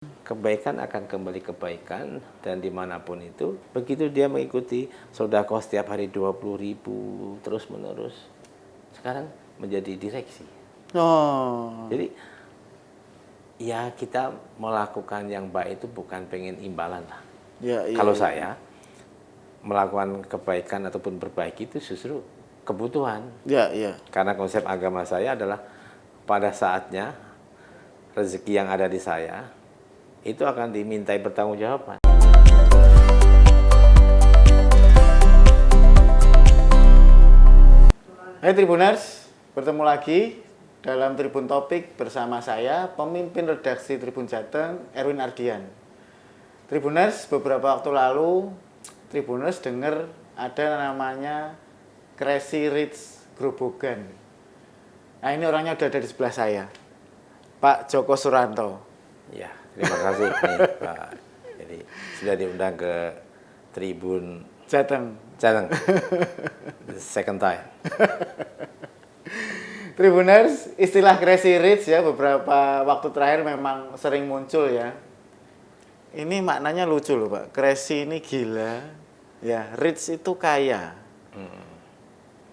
Kebaikan akan kembali kebaikan, dan dimanapun itu, begitu dia mengikuti sedekah setiap hari 20.000 terus menerus, sekarang menjadi direksi. Oh. Jadi ya kita melakukan yang baik itu bukan pengen imbalan lah. Ya, iya, Kalau iya. saya melakukan kebaikan ataupun berbaiki itu justru kebutuhan. Ya, iya. Karena konsep agama saya adalah pada saatnya rezeki yang ada di saya itu akan dimintai pertanggungjawaban. Hai Tribuners, bertemu lagi dalam Tribun Topik bersama saya, pemimpin redaksi Tribun Jateng, Erwin Ardian. Tribuners, beberapa waktu lalu Tribuners dengar ada namanya Crazy Rich Grobogan. Nah, ini orangnya udah ada di sebelah saya, Pak Joko Suranto. Ya, terima kasih nih Pak. Jadi sudah diundang ke Tribun Jateng. Jateng. The second time. Tribuners, istilah Crazy Rich ya beberapa waktu terakhir memang sering muncul ya. Ini maknanya lucu loh Pak. Crazy ini gila, ya. Rich itu kaya.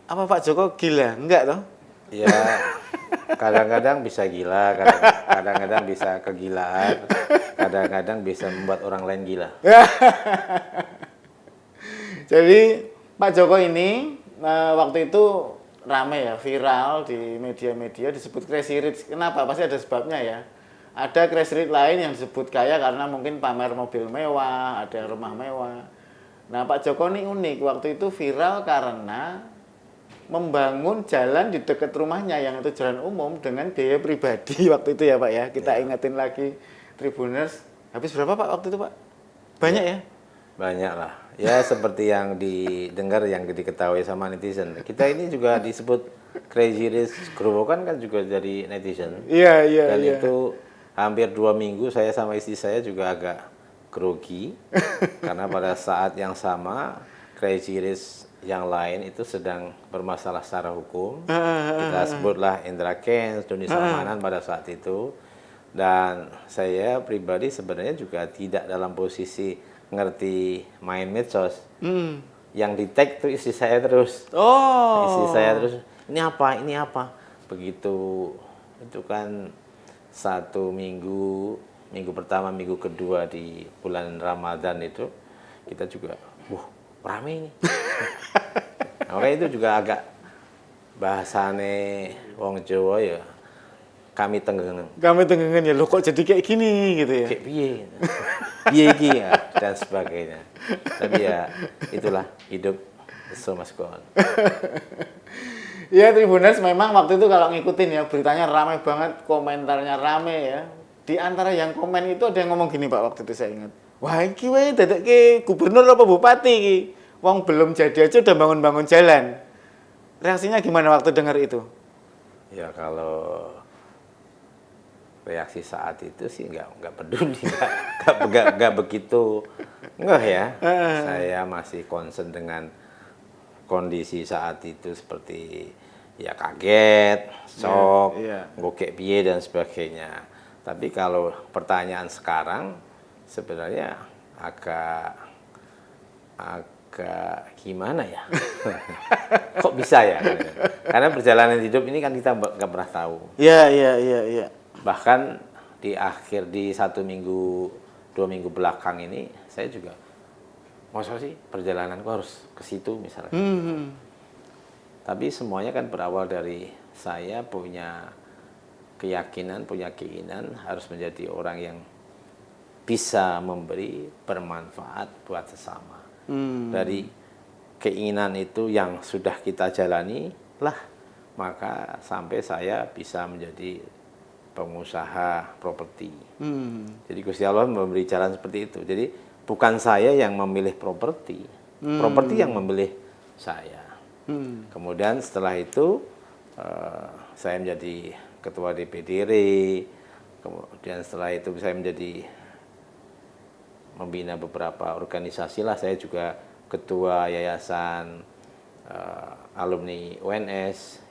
Apa Pak Joko gila? Enggak toh? Ya, kadang-kadang bisa gila, kadang-kadang bisa kegilaan, kadang-kadang bisa membuat orang lain gila. Jadi Pak Joko ini waktu itu rame ya, viral di media-media disebut Crazy Rich. Kenapa? Pasti ada sebabnya ya. Ada Crazy Rich lain yang disebut kaya karena mungkin pamer mobil mewah, ada rumah mewah. Nah Pak Joko ini unik, waktu itu viral karena membangun jalan di dekat rumahnya yang itu jalan umum dengan biaya pribadi waktu itu ya Pak ya. Kita ingetin lagi Tribuners, habis berapa Pak waktu itu Pak? Banyak ya? Banyak lah. Ya seperti yang didengar, yang diketahui sama netizen. Kita ini juga disebut Crazy Rich Grobogan kan juga jadi netizen. Iya, iya, Dan iya. itu hampir 2 minggu saya sama istri saya juga agak grogi. Karena pada saat yang sama Crazy Rich yang lain itu sedang bermasalah secara hukum. Kita sebutlah Indra Kents, Doni Salmanan pada saat itu. Dan saya pribadi sebenarnya juga tidak dalam posisi ngerti main medsos. Yang di tag tuh istri saya terus. Oh. Istri saya terus, ini apa? Begitu itu kan 1 minggu, minggu pertama, minggu kedua di bulan Ramadan itu kita juga, rame ini. Makanya itu juga agak bahasane wong Jawa ya, kami tenggengen. Kami tenggengen ya, lo kok jadi kayak gini gitu ya. Kayak piye iki ya, dan sebagainya. Tapi ya itulah hidup, so must go on. Ya Tribuners, memang waktu itu kalau ngikutin ya beritanya ramai banget, komentarnya rame ya. Di antara yang komen itu ada yang ngomong gini Pak, waktu itu saya ingat. Wah iki wae dadekke gubernur apa bupati iki. Wong belum jadi aja udah bangun-bangun jalan. Reaksinya gimana waktu dengar itu? Ya kalau reaksi saat itu sih nggak peduli, nggak begitu nggak ya. Saya masih concern dengan kondisi saat itu seperti ya kaget, shock, ngokek piye dan sebagainya. Tapi kalau pertanyaan sekarang sebenarnya agak gimana ya? Kok bisa ya? Karena perjalanan hidup ini kan kita nggak pernah tahu. Iya. Bahkan di 1 minggu, 2 minggu belakang ini saya juga, masa sih perjalananku harus ke situ misalnya. Tapi semuanya kan berawal dari saya punya keyakinan, punya keinginan harus menjadi orang yang bisa memberi, bermanfaat buat sesama. Dari keinginan itu yang sudah kita jalani lah, maka sampai saya bisa menjadi pengusaha properti. Jadi Gusti Allah memberi jalan seperti itu. Jadi bukan saya yang memilih properti, properti yang memilih saya. Kemudian setelah itu saya menjadi ketua DPD RI. Kemudian setelah itu saya menjadi membina beberapa organisasi lah. Saya juga ketua yayasan alumni UNS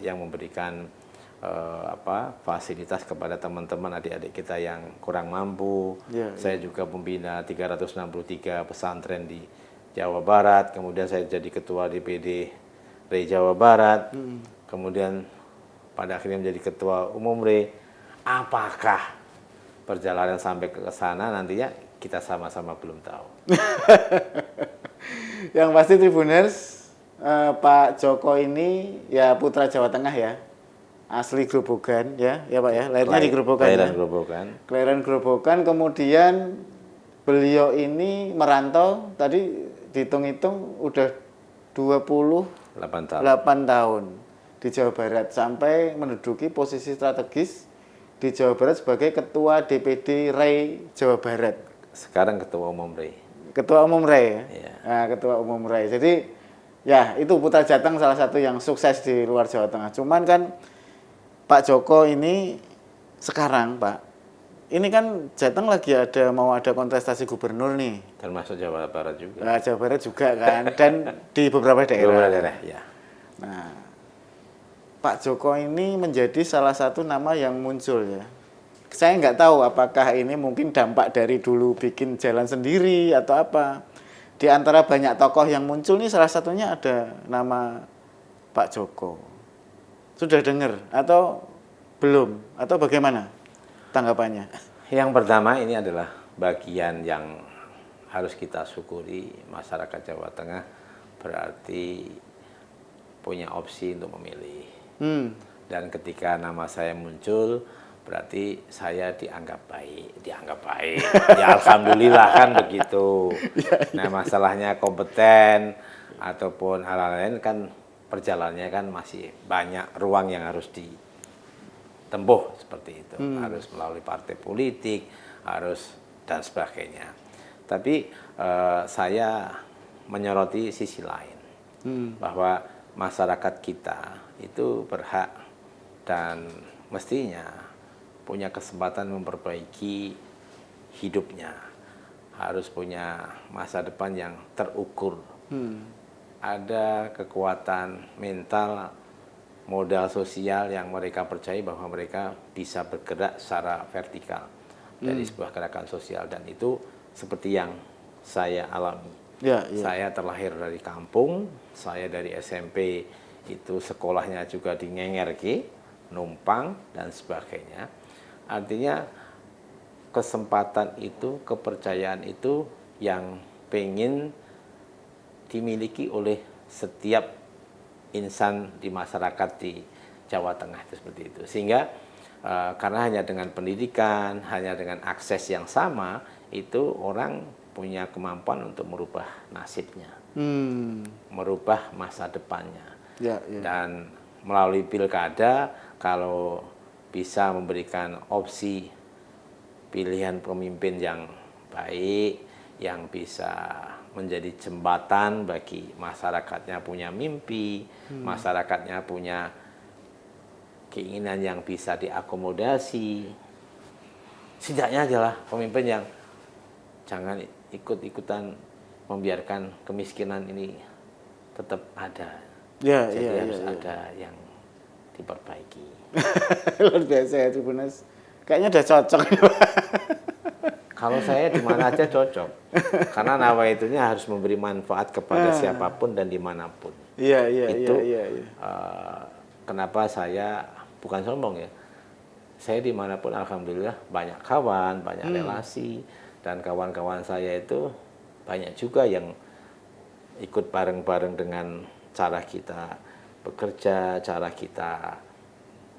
yang memberikan fasilitas kepada teman-teman adik-adik kita yang kurang mampu. Saya juga membina 363 pesantren di Jawa Barat, kemudian saya jadi ketua DPD RE Jawa Barat, kemudian pada akhirnya menjadi ketua umum RE. Apakah perjalanan sampai ke sana nantinya kita sama-sama belum tahu. Yang pasti Tribuners, Pak Joko ini ya putra Jawa Tengah ya. Asli Grobogan ya Pak ya. Lahirnya di Grobogan. Kelahiran Grobogan, kemudian beliau ini merantau tadi dihitung-hitung udah 28 tahun di Jawa Barat sampai menduduki posisi strategis di Jawa Barat sebagai ketua DPD RE Jawa Barat. Sekarang ketua umum RE. Ketua umum RE ya. Iya. Nah, ketua umum RE. Jadi ya itu putra Jateng salah satu yang sukses di luar Jawa Tengah. Cuman kan Pak Joko ini sekarang Pak, ini kan Jateng lagi mau ada kontestasi gubernur nih. Termasuk Jawa Barat juga. Nah, Jawa Barat juga kan, dan di beberapa daerah. Ya. Nah, Pak Joko ini menjadi salah satu nama yang muncul ya. Saya nggak tahu apakah ini mungkin dampak dari dulu bikin jalan sendiri atau apa. Di antara banyak tokoh yang muncul nih salah satunya ada nama Pak Joko. Sudah dengar atau belum? Atau bagaimana tanggapannya? Yang pertama ini adalah bagian yang harus kita syukuri. Masyarakat Jawa Tengah berarti punya opsi untuk memilih. Dan ketika nama saya muncul, berarti saya dianggap baik. Ya alhamdulillah kan begitu. Nah masalahnya kompeten ataupun hal lain kan perjalanannya kan masih banyak ruang yang harus ditempuh seperti itu. Harus melalui partai politik, harus dan sebagainya. Tapi saya menyoroti sisi lain. Bahwa masyarakat kita itu berhak dan mestinya punya kesempatan memperbaiki hidupnya. Harus punya masa depan yang terukur. Ada kekuatan mental, modal sosial yang mereka percaya bahwa mereka bisa bergerak secara vertikal dari sebuah gerakan sosial, dan itu seperti yang saya alami. Saya terlahir dari kampung, saya dari SMP itu sekolahnya juga di Ngengerke, numpang dan sebagainya. Artinya kesempatan itu, kepercayaan itu yang pengen dimiliki oleh setiap insan di masyarakat di Jawa Tengah itu seperti itu. Sehingga karena hanya dengan pendidikan, hanya dengan akses yang sama, itu orang punya kemampuan untuk merubah nasibnya, merubah masa depannya. Dan melalui pilkada, kalau bisa memberikan opsi pilihan pemimpin yang baik, yang bisa menjadi jembatan bagi masyarakatnya punya mimpi, masyarakatnya punya keinginan yang bisa diakomodasi. Setidaknya adalah pemimpin yang jangan ikut-ikutan membiarkan kemiskinan ini tetap ada. Jadi harus ada yang diperbaiki. Luar biasa ya Tribuners. Kayaknya udah cocok. Kalau saya di mana aja cocok. Karena nawaitunya harus memberi manfaat kepada siapapun dan dimanapun. Itu kenapa saya bukan sombong ya. Saya dimanapun alhamdulillah banyak kawan, banyak relasi, dan kawan-kawan saya itu banyak juga yang ikut bareng-bareng dengan cara kita bekerja, cara kita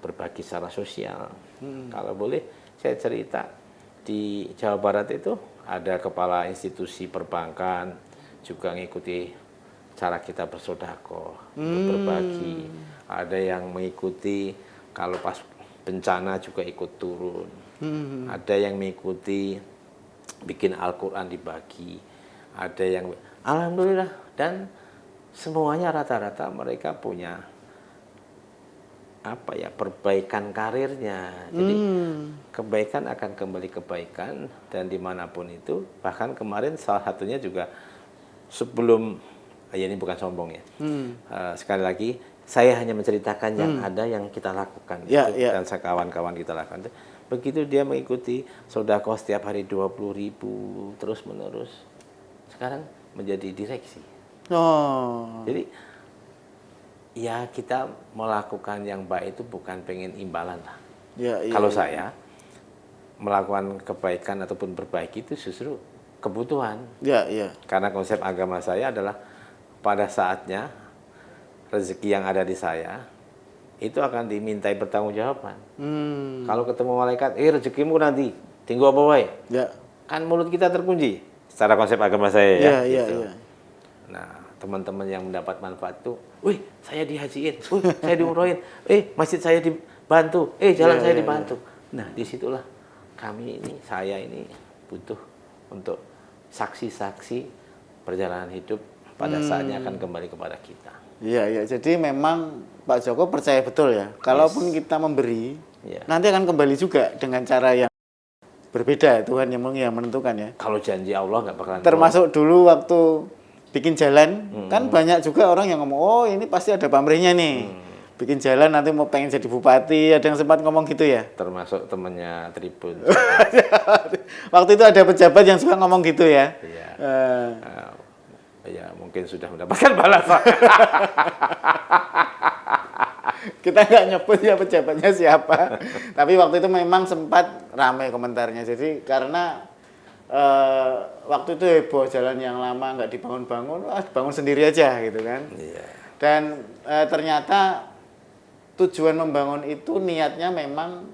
berbagi secara sosial. Kalau boleh saya cerita, di Jawa Barat itu ada kepala institusi perbankan juga ngikuti cara kita bersedekah, berbagi. Ada yang mengikuti kalau pas bencana juga ikut turun. Ada yang mengikuti bikin Al-Quran dibagi. Ada yang alhamdulillah, dan semuanya rata-rata mereka punya perbaikan karirnya. Jadi kebaikan akan kembali kebaikan, dan dimanapun itu. Bahkan kemarin salah satunya juga sebelum, ini bukan sombong ya, sekali lagi saya hanya menceritakan yang ada yang kita lakukan Ya, itu, ya. dan kawan-kawan kita lakukan. Begitu dia mengikuti sedekah setiap hari 20.000 terus menerus, sekarang menjadi direksi. Oh. Jadi ya kita melakukan yang baik itu bukan pengen imbalan lah. Ya, iya, Kalau iya. saya melakukan kebaikan ataupun berbaik itu justru kebutuhan. Ya, iya. Karena konsep agama saya adalah pada saatnya rezeki yang ada di saya itu akan dimintai pertanggungjawaban. Kalau ketemu malaikat, rezekimu nanti tinggal apa wae? Ya. Kan mulut kita terkunci. Secara konsep agama saya ya, Iya, gitu. iya. Nah, teman-teman yang mendapat manfaat itu, wih, saya dihajiin, wih, saya diumrohin, masjid saya dibantu, jalan Iya, saya iya, dibantu. Nah, disitulah saya ini butuh untuk saksi-saksi perjalanan hidup pada saatnya akan kembali kepada kita. Iya, iya. Jadi memang Pak Joko percaya betul ya. Kalaupun kita memberi, Iya. nanti akan kembali juga dengan cara yang berbeda. Tuhan yang menentukan ya. Kalau janji Allah nggak bakalan Termasuk dulu waktu bikin jalan, kan banyak juga orang yang ngomong, oh ini pasti ada pamrihnya nih. Bikin jalan nanti mau pengen jadi bupati, ada yang sempat ngomong gitu ya. termasuk temannya Tribun. Waktu itu ada pejabat yang suka ngomong gitu ya. Iya. Eh, Ya mungkin sudah mendapatkan balasan. kita nggak nyebut ya pejabatnya siapa. Tapi waktu itu memang sempat ramai komentarnya. Jadi karena waktu itu heboh jalan yang lama nggak dibangun-bangun, bangun sendiri aja gitu kan. Iya. Dan ternyata tujuan membangun itu niatnya memang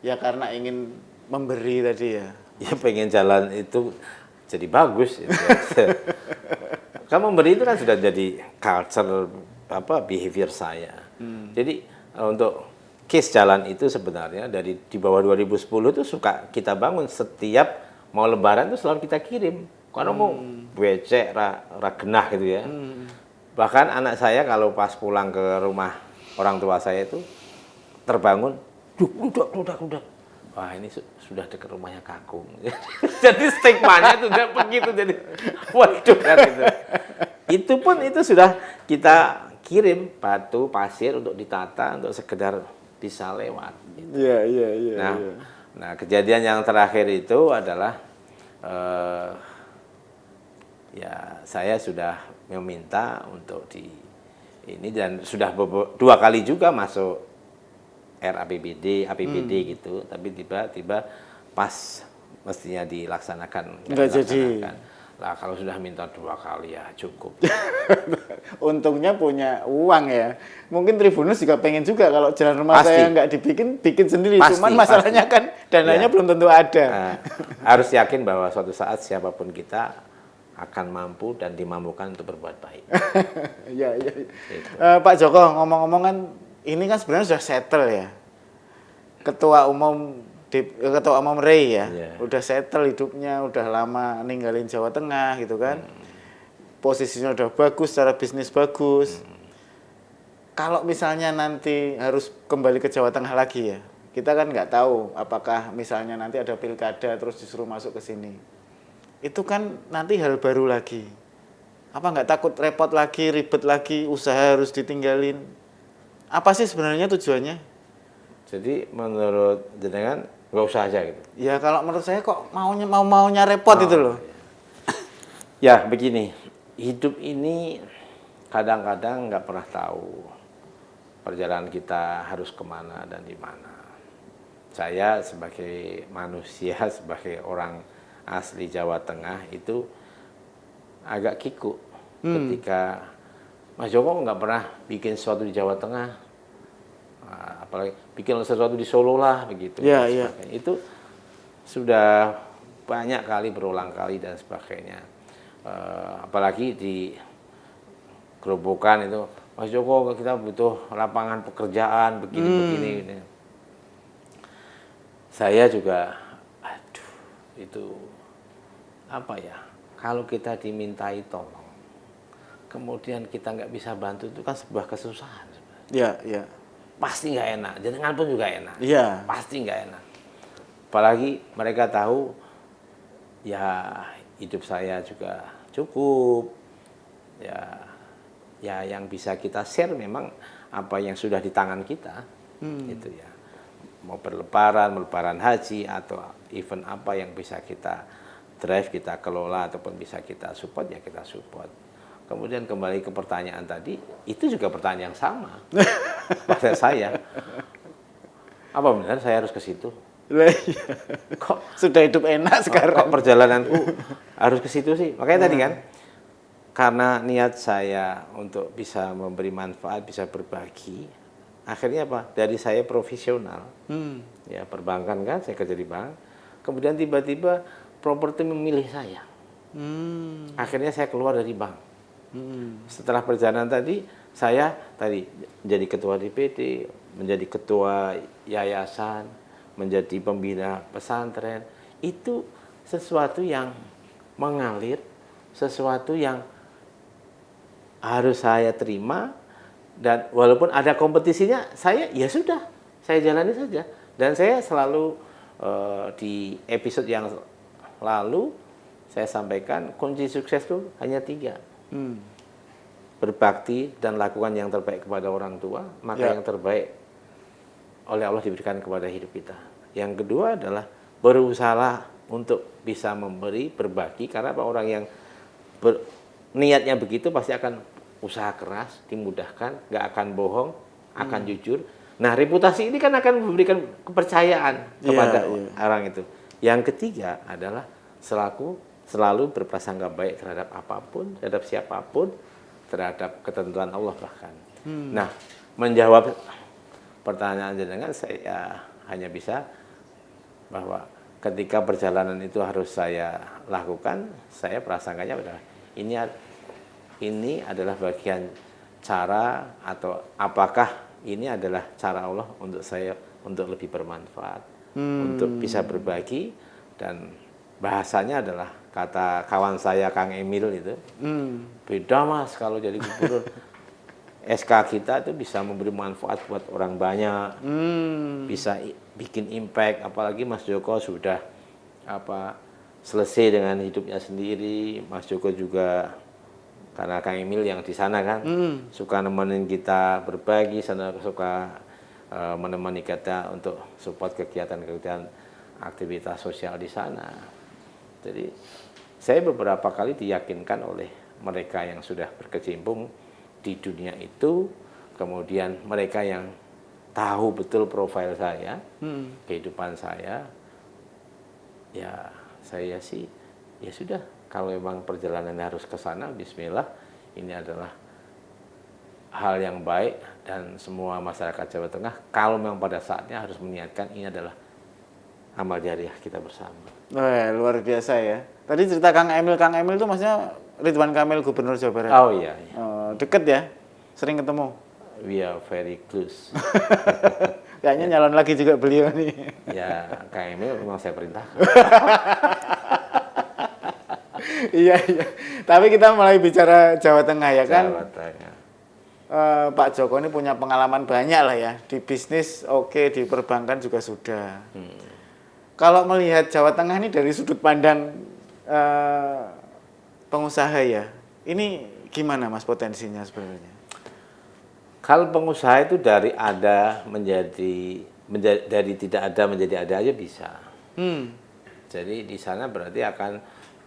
ya karena ingin memberi tadi ya. Ya pengen jalan itu jadi bagus. Gitu. Kan memberi itu kan sudah jadi culture behavior saya. Jadi untuk case jalan itu sebenarnya di bawah 2010 itu suka kita bangun setiap mau lebaran itu selalu kita kirim. Karena mau becek, genah gitu ya. Bahkan anak saya kalau pas pulang ke rumah orang tua saya itu terbangun, udah. Wah ini sudah dekat rumahnya Kakung. Jadi stigmanya sudah begitu. Jadi waduh kan itu. Itu sudah kita kirim batu, pasir untuk ditata untuk sekedar bisa lewat. Iya. Nah kejadian yang terakhir itu adalah ya saya sudah meminta untuk ini dan sudah 2 kali juga masuk APBD gitu, tapi tiba-tiba pas mestinya dilaksanakan nggak jadi. Lah kalau sudah minta 2 kali ya cukup. Untungnya punya uang ya. Mungkin Tribunus juga pengen juga kalau jalan rumah Pasti. saya nggak bikin sendiri. Pasti, Cuman masalahnya pasti. kan dananya Ya. belum tentu ada. Harus yakin bahwa suatu saat siapapun kita akan mampu dan dimampukan untuk berbuat baik. Iya. Gitu. Pak Joko ngomong-ngomong kan ini kan sebenarnya sudah settle ya. Ketua Umum Rey ya. Iya. Udah settle hidupnya, udah lama ninggalin Jawa Tengah gitu kan. Posisinya udah bagus, secara bisnis bagus. Kalau misalnya nanti harus kembali ke Jawa Tengah lagi ya. Kita kan nggak tahu apakah misalnya nanti ada pilkada terus disuruh masuk ke sini. Itu kan nanti hal baru lagi. Apa nggak takut repot lagi, ribet lagi, usaha harus ditinggalin? Apa sih sebenarnya tujuannya? Jadi menurut jenengan nggak usah aja gitu. Ya kalau menurut saya kok maunya repot itu loh. Ya begini, hidup ini kadang-kadang nggak pernah tahu perjalanan kita harus kemana dan di mana. Saya sebagai manusia, sebagai orang asli Jawa Tengah itu agak kikuk ketika Mas Joko nggak pernah bikin sesuatu di Jawa Tengah, apalagi bikin sesuatu di Solo lah begitu. Iya. Itu sudah banyak kali berulang kali dan sebagainya. Apalagi di Gerobokan itu, Mas Joko kita butuh lapangan pekerjaan begini. Saya juga, itu apa ya? Kalau kita dimintai tolong, kemudian kita nggak bisa bantu itu kan sebuah kesusahan. Iya. Pasti nggak enak, jenengan pun juga enak. Iya. Pasti nggak enak. Apalagi mereka tahu, ya hidup saya juga cukup, ya ya yang bisa kita share memang apa yang sudah di tangan kita, gitu ya. Mau berlebaran haji atau event apa yang bisa kita drive, kita kelola ataupun bisa kita support ya kita support. Kemudian kembali ke pertanyaan tadi, itu juga pertanyaan yang sama pada saya. Apa benar saya harus ke situ? Kok sudah hidup enak sekarang? Kok perjalananku harus ke situ sih? Makanya tadi kan, karena niat saya untuk bisa memberi manfaat, bisa berbagi, akhirnya apa? Dari saya profesional, ya perbankan kan, saya kerja di bank, kemudian tiba-tiba properti memilih saya. Akhirnya saya keluar dari bank. Setelah perjalanan tadi, saya menjadi ketua DPD, menjadi ketua yayasan, menjadi pembina pesantren. Itu sesuatu yang mengalir, sesuatu yang harus saya terima, dan walaupun ada kompetisinya, saya ya sudah, saya jalani saja. Dan saya selalu di episode yang lalu saya sampaikan kunci sukses itu hanya 3. Berbakti dan lakukan yang terbaik kepada orang tua, maka yang terbaik oleh Allah diberikan kepada hidup kita. Yang kedua adalah berusaha untuk bisa memberi, berbagi, karena orang yang niatnya begitu pasti akan usaha keras, dimudahkan, nggak akan bohong, akan jujur. Nah, reputasi ini kan akan memberikan kepercayaan kepada orang itu. Yang ketiga adalah selalu berprasangka baik terhadap apapun, terhadap siapapun, terhadap ketentuan Allah bahkan. Nah, menjawab pertanyaan jenengan, saya hanya bisa bahwa ketika perjalanan itu harus saya lakukan, saya prasangkanya adalah ini adalah bagian cara, atau apakah ini adalah cara Allah untuk saya untuk lebih bermanfaat, untuk bisa berbagi. Dan bahasanya adalah kata kawan saya Kang Emil itu, beda Mas kalau jadi gubernur. SK kita itu bisa memberi manfaat buat orang banyak, bisa bikin impact. Apalagi Mas Joko sudah selesai dengan hidupnya sendiri. Mas Joko juga, karena Kang Emil yang di sana kan, suka nemenin kita berbagi, suka menemani kita untuk support kegiatan-kegiatan aktivitas sosial di sana. Jadi saya beberapa kali diyakinkan oleh mereka yang sudah berkecimpung di dunia itu, kemudian mereka yang tahu betul profil saya, kehidupan saya, ya saya sih ya sudah, kalau memang perjalanan harus ke sana, bismillah, ini adalah hal yang baik, dan semua masyarakat Jawa Tengah kalau memang pada saatnya harus meniatkan ini adalah amal jariah kita bersama. Wah, luar biasa ya. Tadi cerita Kang Emil itu maksudnya Ridwan Kamil, Gubernur Jawa Barat. Oh iya. Deket ya? Sering ketemu? We are very close. Kayaknya nyalon lagi juga beliau nih. Ya, Kang Emil memang saya perintahkan. Iya. Tapi kita mulai bicara Jawa Tengah ya kan? Jawa Tengah. Pak Joko ini punya pengalaman banyak lah ya. Di bisnis oke, di perbankan juga sudah. Kalau melihat Jawa Tengah ini dari sudut pandang pengusaha ya, ini gimana Mas potensinya sebenarnya? Kalau pengusaha itu dari ada dari tidak ada menjadi ada aja bisa. Jadi di sana berarti akan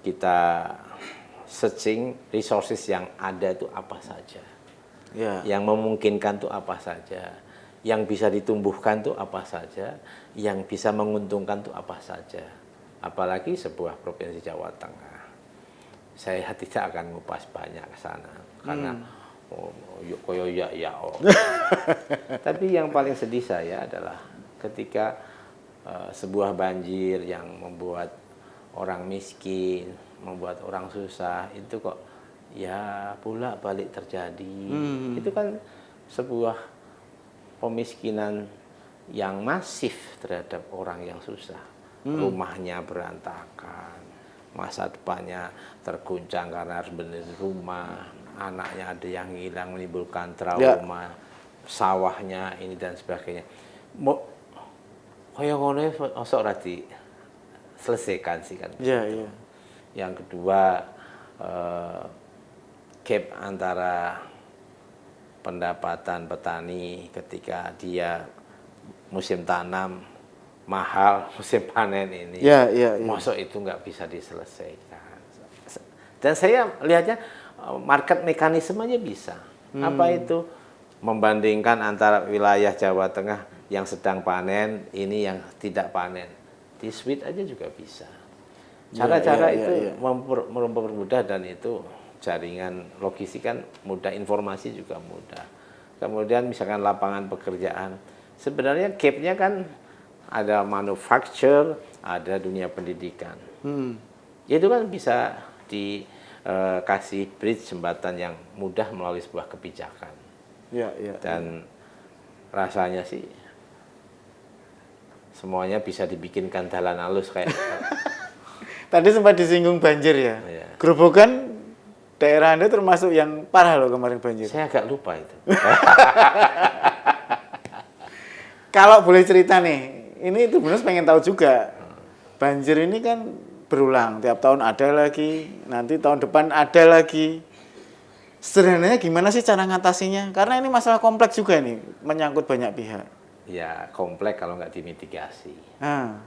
kita searching resources yang ada itu apa saja, yang memungkinkan itu apa saja, yang bisa ditumbuhkan itu apa saja, yang bisa menguntungkan itu apa saja. Apalagi sebuah provinsi Jawa Tengah. Saya tidak akan ngupas banyak ke sana karena Tapi yang paling sedih saya adalah ketika sebuah banjir yang membuat orang miskin, membuat orang susah, itu kok ya bolak-balik terjadi. Itu kan sebuah pemiskinan yang masif terhadap orang yang susah. Rumahnya berantakan, masa depannya terguncang karena harus benerin rumah, anaknya ada yang hilang menimbulkan trauma, sawahnya ini dan sebagainya. Kaya ngono osok ora selesaikan sih kan. Iya. Yang kedua, gap antara pendapatan petani ketika dia musim tanam mahal, musim panen ini. Masa itu nggak bisa diselesaikan. Dan saya lihatnya market mekanismenya bisa. Apa itu? Membandingkan antara wilayah Jawa Tengah yang sedang panen, ini yang tidak panen. Di Sweet aja juga bisa. Cara-cara itu mempermudah, dan itu jaringan logistik kan mudah, informasi juga mudah. Kemudian misalkan lapangan pekerjaan. Sebenarnya gap-nya kan ada manufacture, ada dunia pendidikan. Itu kan bisa dikasih bridge, jembatan yang mudah melalui sebuah kebijakan. Dan rasanya sih semuanya bisa dibikinkan jalan halus kayak. Tadi sempat disinggung banjir ya. Grobogan daerah Anda termasuk yang parah loh kemarin banjir. Saya agak lupa itu. Kalau boleh cerita nih, ini itu benar pengen tahu juga. Banjir ini kan berulang, tiap tahun ada lagi, nanti tahun depan ada lagi. Sederhananya gimana sih cara ngatasinya? Karena ini masalah kompleks juga nih, menyangkut banyak pihak. Ya, kompleks kalau nggak dimitigasi. Nah.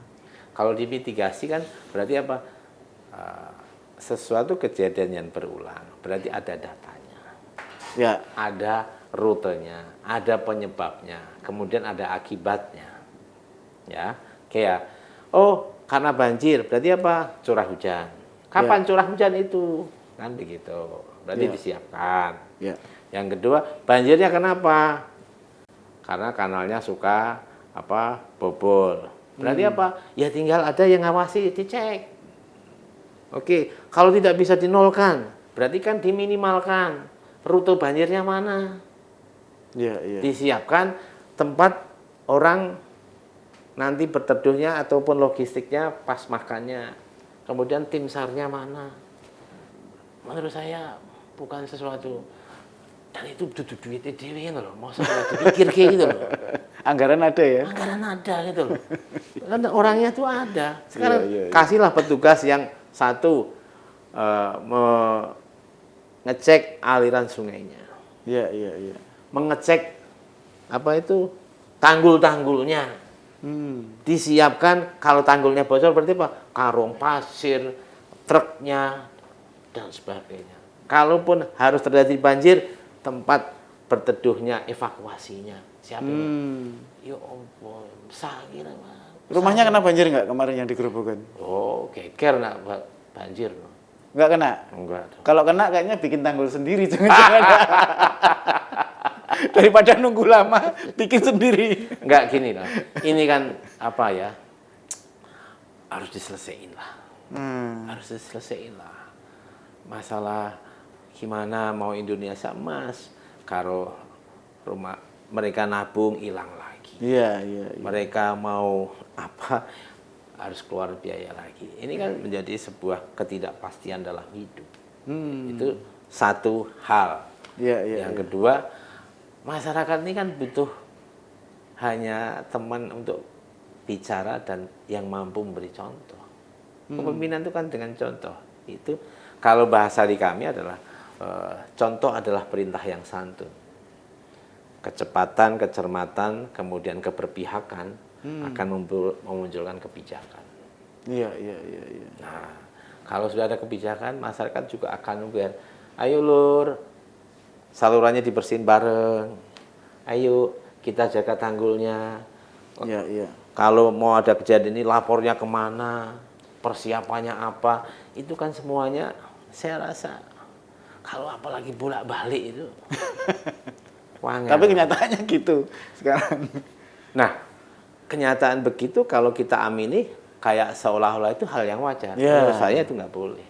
Kalau dimitigasi kan berarti apa? Sesuatu kejadian yang berulang, berarti ada datanya. Ada rutenya, ada penyebabnya, kemudian ada akibatnya. Ya, kayak karena banjir, berarti apa? Curah hujan. Kapan curah hujan itu? Kan begitu. Berarti disiapkan. Yang kedua, banjirnya kenapa? Karena kanalnya suka bobol. Berarti apa? Ya tinggal ada yang ngawasi, dicek. Oke, kalau tidak bisa dinolkan, berarti kan diminimalkan. Rute banjirnya mana? Disiapkan tempat orang nanti berteduhnya ataupun logistiknya pas makannya. Kemudian tim SAR-nya mana? Menurut saya bukan sesuatu, dan itu duduk duitnya dewe gitu loh. Masa dipikir kayak gitu loh. Anggaran ada ya? Anggaran ada gitu loh. Kan orangnya tuh ada. Sekarang kasihlah petugas yang satu ngecek aliran sungainya. Mengecek tanggul-tanggulnya. Disiapkan kalau tanggulnya bocor berarti apa? Karung pasir, truknya, dan sebagainya. Kalaupun harus terjadi banjir, tempat berteduhnya, evakuasinya. Siapa? Ya ampun, sakit. Rumahnya kena banjir nggak kemarin yang di Grobogan? Geger nak banjir. Nggak kena? Enggak. Kalau kena kayaknya bikin tanggul sendiri. Jangan-jangan. Daripada nunggu lama, bikin sendiri. Enggak, gini lah. Ini kan harus diselesaikan lah. Harus diselesaikan lah. Masalah gimana mau Indonesia emas kalau rumah mereka nabung hilang lagi. Mereka mau harus keluar biaya lagi. Ini kan menjadi sebuah ketidakpastian dalam hidup. Itu satu hal. Yang kedua, masyarakat ini kan butuh hanya teman untuk bicara dan yang mampu memberi contoh. Kepemimpinan itu kan dengan contoh. Itu kalau bahasa di kami adalah contoh adalah perintah yang santun. Kecepatan, kecermatan, kemudian keberpihakan akan memunculkan kebijakan. Nah, kalau sudah ada kebijakan, masyarakat juga akan biar, ayo lur, salurannya dibersihin bareng. Ayo kita jaga tanggulnya. Kalau mau ada kejadian ini lapornya kemana, persiapannya apa, itu kan semuanya saya rasa kalau apalagi bolak-balik itu. Tapi kenyataannya gitu sekarang. Nah, kenyataan begitu kalau kita amini kayak seolah-olah itu hal yang wajar. Menurut saya itu nggak boleh.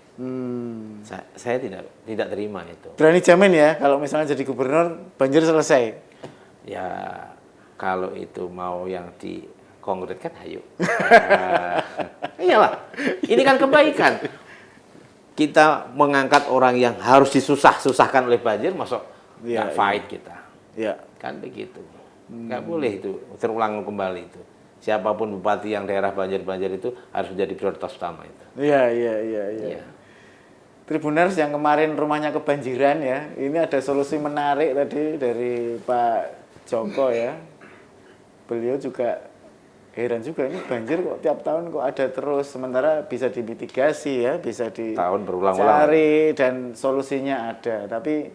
Saya tidak terima itu. Berani jamin ya kalau misalnya jadi gubernur banjir selesai? Ya kalau itu mau yang dikonkretkan, ayo. Iyalah, ini kan kebaikan. Kita mengangkat orang yang harus disusah-susahkan oleh banjir, masuk fight kita. Kan begitu. Nggak boleh itu terulang kembali itu. Siapapun bupati yang daerah banjir-banjir itu harus menjadi prioritas utama itu. Tribuners yang kemarin rumahnya kebanjiran ya, ini ada solusi menarik tadi dari Pak Joko ya. Beliau juga heran juga, ini banjir kok tiap tahun kok ada terus, sementara bisa dimitigasi ya, bisa Tahun berulang-ulang. dicari dan solusinya ada. Tapi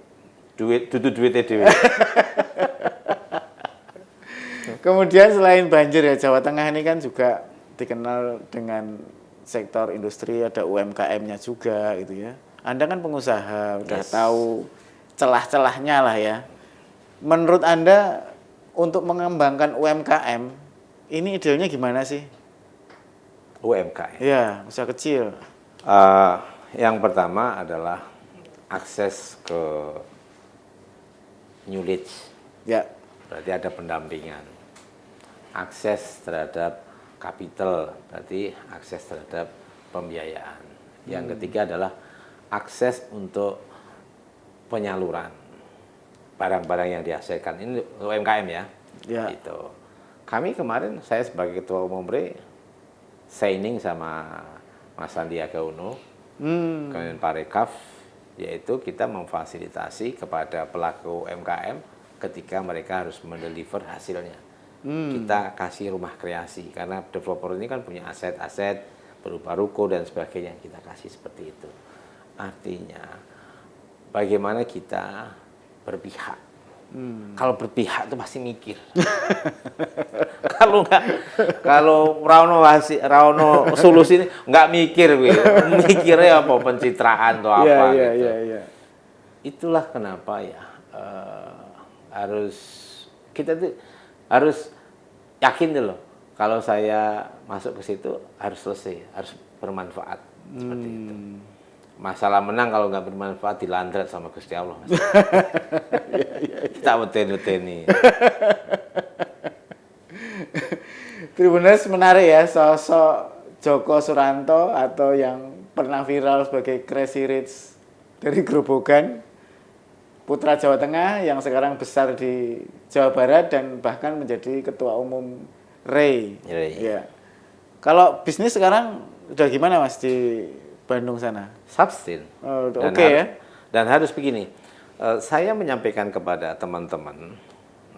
duitnya dewe. kemudian selain banjir ya, Jawa Tengah ini kan juga dikenal dengan sektor industri, ada UMKM-nya juga gitu ya. Anda kan pengusaha, udah tahu celah-celahnya lah ya. Menurut Anda untuk mengembangkan UMKM, ini idealnya gimana sih? UMKM. Ya, usaha kecil. Yang pertama adalah akses ke knowledge. Ya. Berarti ada pendampingan. Akses terhadap capital, berarti akses terhadap pembiayaan. Yang ketiga adalah akses untuk penyaluran barang-barang yang dihasilkan. Ini UMKM ya. Ya. Gitu. Kami kemarin, saya sebagai Ketua Umum BRI, signing sama Mas Sandiaga Uno, Kemenparekraf, yaitu kita memfasilitasi kepada pelaku UMKM ketika mereka harus mendeliver hasilnya. Kita kasih rumah kreasi, karena developer ini kan punya aset-aset berupa ruko dan sebagainya, kita kasih seperti itu. Artinya bagaimana kita berpihak. Kalau berpihak itu pasti mikir. Kalau enggak, kalau Rauno solusi ini enggak mikir, mikirnya apa, pencitraan atau apa gitu. Ya. Itulah kenapa ya kita tuh harus yakin dulu. Kalau saya masuk ke situ harus selesai, harus bermanfaat seperti itu. Masalah menang kalau nggak bermanfaat dilandrat sama Gusti Allah. Kita weten-weteni. Tribuners menarik ya, sosok Joko Suranto atau yang pernah viral sebagai Crazy Rich dari Grobogan, putra Jawa Tengah yang sekarang besar di Jawa Barat dan bahkan menjadi Ketua Umum REI. Ya. Kalau bisnis sekarang udah gimana Mas di Bandung sana? Sustain. Oke ya. Dan harus begini, saya menyampaikan kepada teman-teman,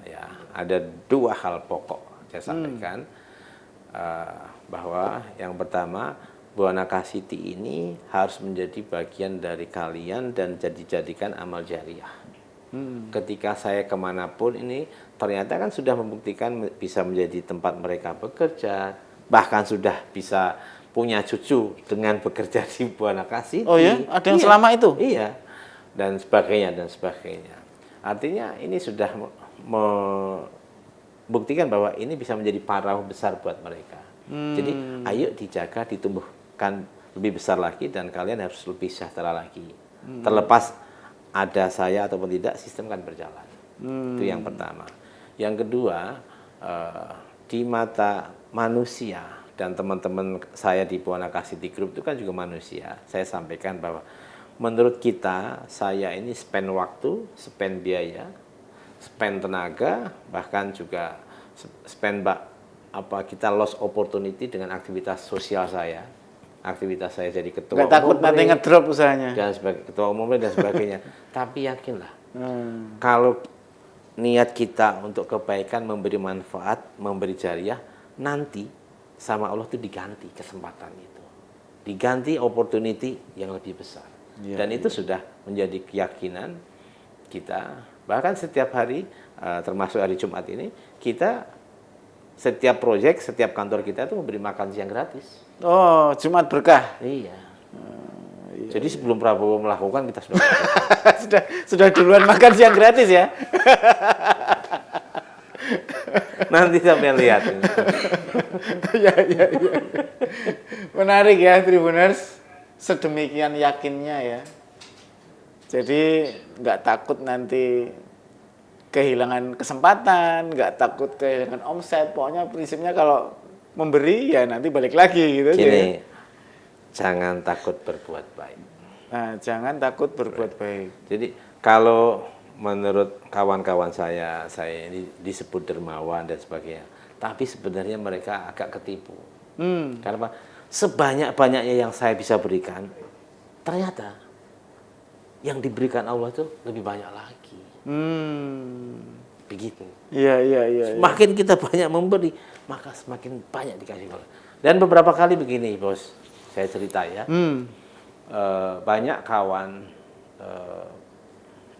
ya ada dua hal pokok saya sampaikan, bahwa yang pertama, Buana City ini harus menjadi bagian dari kalian dan dijadikan amal jariah. Ketika saya kemanapun ini, ternyata kan sudah membuktikan bisa menjadi tempat mereka bekerja, bahkan sudah bisa punya cucu dengan bekerja di Buana City. Oh ya, ada yang selama itu? Iya, dan sebagainya dan sebagainya. Artinya ini sudah membuktikan bahwa ini bisa menjadi paruh besar buat mereka. Jadi ayo dijaga, ditumbuhkan lebih besar lagi dan kalian harus lebih sejahtera lagi. Terlepas ada saya ataupun tidak, sistem kan berjalan. Itu yang pertama. Yang kedua, di mata manusia dan teman-teman saya di Buana City Group itu kan juga manusia. Saya sampaikan bahwa menurut kita, saya ini spend waktu, spend biaya, spend tenaga, bahkan juga spend kita lost opportunity dengan aktivitas sosial saya. Aktivitas saya jadi ketua umum. Nggak takut nanti ngedrop usahanya. Dan sebagai ketua umum dan sebagainya. Tapi yakinlah, kalau niat kita untuk kebaikan, memberi manfaat, memberi jariah, nanti sama Allah itu diganti kesempatan itu. Diganti opportunity yang lebih besar. Dan itu sudah menjadi keyakinan kita. Bahkan setiap hari, termasuk hari Jumat ini, kita setiap proyek, setiap kantor kita itu memberi makan siang gratis. Oh, Jumat berkah. Iya. Jadi sebelum Prabowo melakukan, kita sudah sudah duluan makan siang gratis ya. Nanti sampai lihat. Ya. Menarik ya Tribuners, sedemikian yakinnya ya. Jadi nggak takut nanti kehilangan kesempatan, nggak takut kehilangan omset. Pokoknya prinsipnya kalau memberi ya nanti balik lagi gitu. Gini, jangan takut berbuat baik. Nah, jangan takut berbuat baik. Jadi kalau menurut kawan-kawan saya ini disebut dermawan dan sebagainya. Tapi sebenarnya mereka agak ketipu. Karena sebanyak-banyaknya yang saya bisa berikan, ternyata yang diberikan Allah itu lebih banyak lagi. Begitu. Iya. Semakin kita banyak memberi, maka semakin banyak dikasih Allah. Dan beberapa kali begini, Bos, saya cerita ya. Banyak kawan,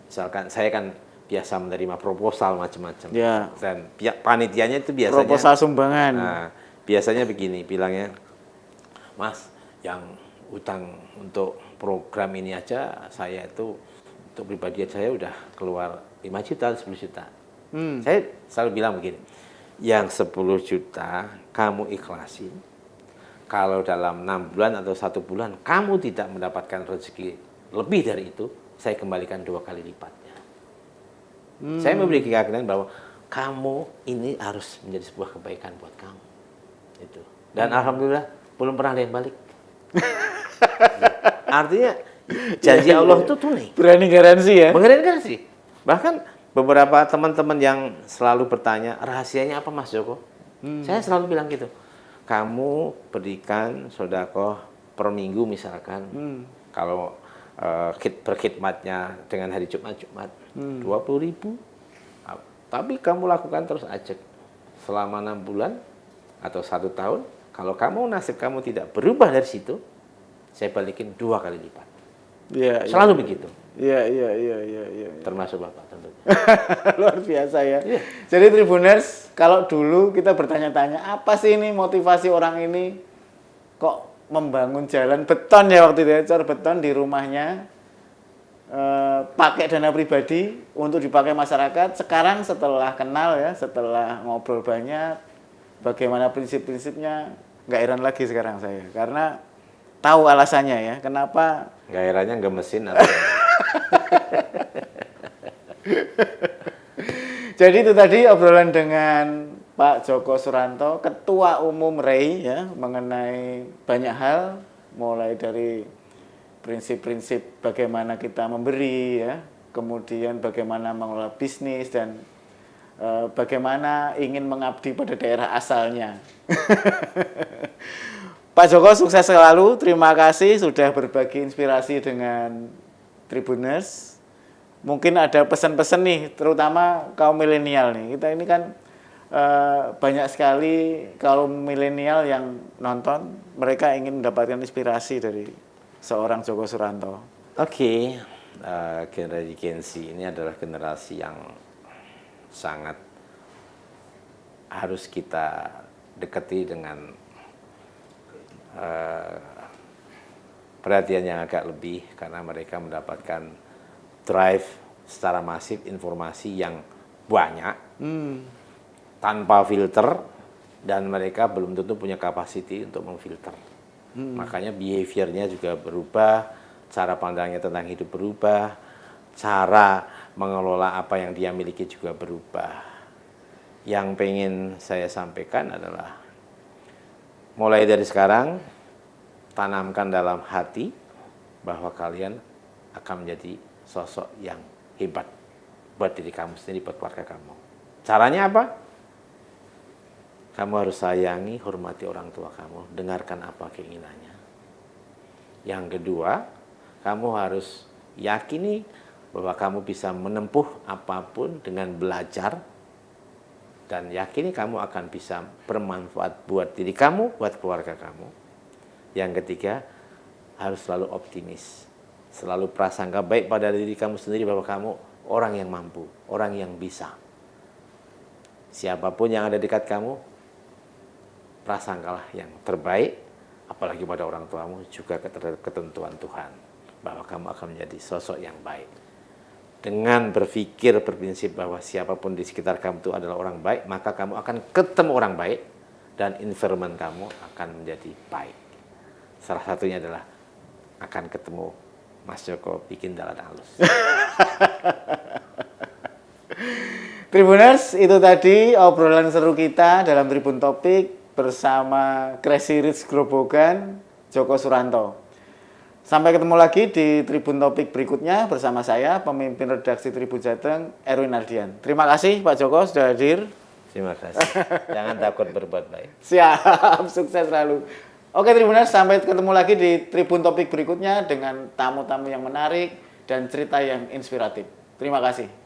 misalkan saya kan biasa menerima proposal macam-macam. Ya. Dan pihak panitianya itu biasanya Proposal sumbangan. Nah, biasanya begini, bilangnya, Mas, yang utang untuk program ini aja saya itu untuk pribadi saya udah keluar 5 juta, 10 juta. Saya selalu bilang begini, yang 10 juta kamu ikhlasin, kalau dalam 6 bulan atau 1 bulan kamu tidak mendapatkan rezeki lebih dari itu, saya kembalikan 2 kali lipatnya. Saya memiliki keyakinan bahwa kamu ini harus menjadi sebuah kebaikan buat kamu. Itu. Dan alhamdulillah belum pernah ada yang balik. Artinya janji Allah itu tunai. Berani garansi ya. Menggaransi. Bahkan beberapa teman-teman yang selalu bertanya, rahasianya apa Mas Joko? Saya selalu bilang gitu. Kamu berikan sedekah per minggu misalkan. Kalau berkhidmatnya dengan hari Jumat 20.000. Tapi kamu lakukan terus aja selama 6 bulan atau 1 tahun. Kalau kamu nasib kamu tidak berubah dari situ, saya balikin 2 kali lipat. Iya. Selalu begitu. Iya. Termasuk Bapak tentunya. Luar biasa ya. Iya. Jadi Tribuners, kalau dulu kita bertanya-tanya, apa sih ini motivasi orang ini kok membangun jalan beton ya waktu itu, cor beton di rumahnya, pakai dana pribadi untuk dipakai masyarakat. Sekarang setelah kenal ya, setelah ngobrol banyak, bagaimana prinsip-prinsipnya, nggak heran lagi sekarang saya, karena tahu alasannya ya, kenapa. Nggak herannya nggak mesin atau Jadi itu tadi obrolan dengan Pak Joko Suranto, Ketua Umum REI ya, mengenai banyak hal, mulai dari prinsip-prinsip bagaimana kita memberi ya, kemudian bagaimana mengelola bisnis, dan bagaimana ingin mengabdi pada daerah asalnya. Pak Joko sukses selalu, terima kasih sudah berbagi inspirasi dengan Tribuners. Mungkin ada pesan-pesan nih, terutama kaum milenial nih. Kita ini kan banyak sekali kaum milenial yang nonton, mereka ingin mendapatkan inspirasi dari seorang Joko Suranto. Oke, generasi Gen Z ini adalah generasi yang sangat harus kita dekati dengan perhatian yang agak lebih, karena mereka mendapatkan drive secara masif informasi yang banyak tanpa filter, dan mereka belum tentu punya kapasiti untuk memfilter. Makanya behaviornya juga berubah, cara pandangnya tentang hidup berubah, cara mengelola apa yang dia miliki juga berubah. Yang pengen saya sampaikan adalah, mulai dari sekarang tanamkan dalam hati bahwa kalian akan menjadi sosok yang hebat buat diri kamu sendiri, buat keluarga kamu. Caranya apa? Kamu harus sayangi, hormati orang tua kamu, dengarkan apa keinginannya. Yang kedua, kamu harus yakini bahwa kamu bisa menempuh apapun dengan belajar, dan yakini kamu akan bisa bermanfaat buat diri kamu, buat keluarga kamu. Yang ketiga, harus selalu optimis. Selalu prasangka baik pada diri kamu sendiri bahwa kamu orang yang mampu, orang yang bisa. Siapapun yang ada dekat kamu, prasangkalah yang terbaik, apalagi pada orang tuamu, juga ketentuan Tuhan, bahwa kamu akan menjadi sosok yang baik. Dengan berpikir berprinsip bahwa siapapun di sekitar kamu itu adalah orang baik, maka kamu akan ketemu orang baik, dan environment kamu akan menjadi baik. Salah satunya adalah akan ketemu Mas Joko bikin jalan halus. Tribuners, itu tadi obrolan seru kita dalam Tribun Topik bersama Crazy Rich Grobogan, Joko Suranto. Sampai ketemu lagi di Tribun Topik berikutnya bersama saya, pemimpin redaksi Tribun Jateng, Erwin Ardian. Terima kasih Pak Joko sudah hadir. Terima kasih. Jangan takut berbuat baik. Siap, sukses selalu. Oke Tribuners, sampai ketemu lagi di Tribun Topik berikutnya dengan tamu-tamu yang menarik dan cerita yang inspiratif. Terima kasih.